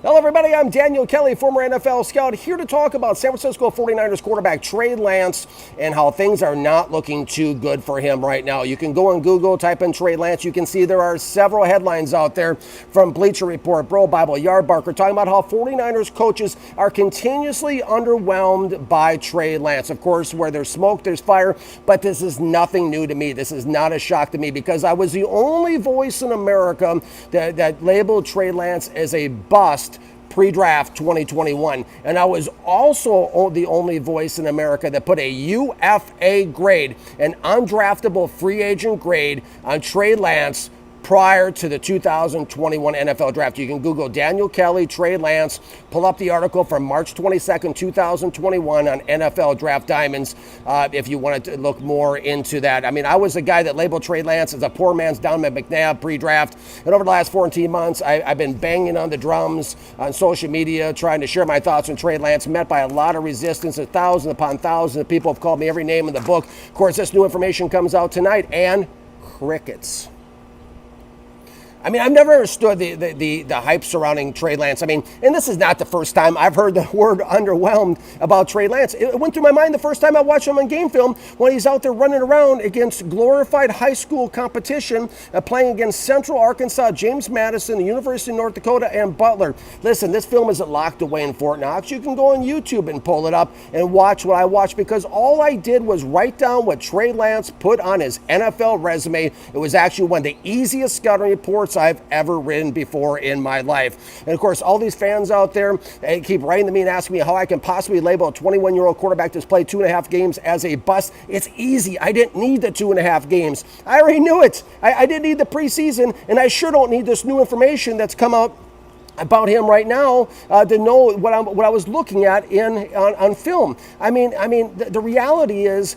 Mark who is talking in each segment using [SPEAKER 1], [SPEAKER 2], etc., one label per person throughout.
[SPEAKER 1] Hello, everybody. I'm Daniel Kelly, former NFL scout, here to talk about San Francisco 49ers quarterback Trey Lance and how things are not looking too good for him right now. You can go on Google, type in Trey Lance. You can see there are several headlines out there from Bleacher Report, Bro Bible, Yardbarker, talking about how 49ers coaches are continuously underwhelmed by Trey Lance. Of course, where there's smoke, there's fire, but this is nothing new to me. This is not a shock to me because I was the only voice in America that labeled Trey Lance as a bust pre-draft 2021. And I was also the only voice in America that put a UFA grade, an undraftable free agent grade, on Trey Lance prior to the 2021 NFL draft. You can Google Daniel Kelly, Trey Lance, pull up the article from March 22nd, 2021 on NFL Draft Diamonds if you wanted to look more into that. I mean, I was the guy that labeled Trey Lance as a poor man's Donovan McNabb pre-draft. And over the last 14 months, I've been banging on the drums on social media, trying to share my thoughts on Trey Lance, met by a lot of resistance. Thousands upon thousands of people have called me every name in the book. Of course, this new information comes out tonight, and crickets. I mean, I've never understood the hype surrounding Trey Lance. I mean, and this is not the first time I've heard the word underwhelmed about Trey Lance. It went through my mind the first time I watched him on game film when he's out there running around against glorified high school competition, playing against Central Arkansas, James Madison, the University of North Dakota, and Butler. Listen, this film isn't locked away in Fort Knox. You can go on YouTube and pull it up and watch what I watched, because all I did was write down what Trey Lance put on his NFL resume. It was actually one of the easiest scouting reports I've ever written before in my life. And of course, all these fans out there, they keep writing to me and asking me how I can possibly label a 21-year-old quarterback that's played 2.5 games as a bust. It's easy. I didn't need the 2.5 games. I already knew it. I didn't need the preseason, and I sure don't need this new information that's come out about him right now to know what I was looking at on film. I mean, the reality is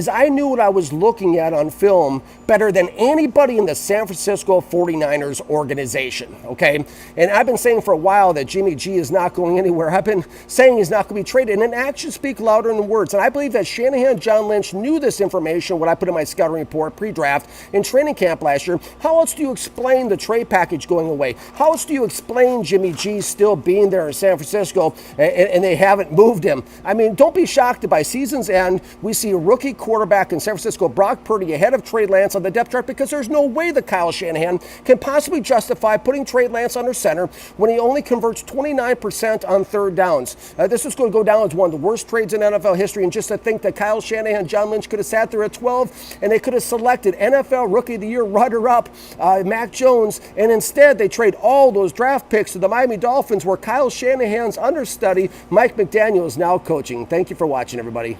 [SPEAKER 1] I knew what I was looking at on film better than anybody in the San Francisco 49ers organization, okay? And I've been saying for a while that Jimmy G is not going anywhere. I've been saying he's not going to be traded, and actions speak louder than words. And I believe that Shanahan, John Lynch knew this information when I put in my scouting report pre-draft in training camp last year. How else do you explain the trade package going away? How else do you explain Jimmy G still being there in San Francisco and they haven't moved him? I mean, don't be shocked that by season's end, we see a rookie quarterback in San Francisco, Brock Purdy, ahead of Trey Lance on the depth chart, because there's no way that Kyle Shanahan can possibly justify putting Trey Lance under center when he only converts 29% on third downs. This is going to go down as one of the worst trades in NFL history, and just to think that Kyle Shanahan, John Lynch could have sat there at 12 and they could have selected NFL Rookie of the Year runner-up Mac Jones, and instead they trade all those draft picks to the Miami Dolphins, where Kyle Shanahan's understudy, Mike McDaniel, is now coaching. Thank you for watching, everybody.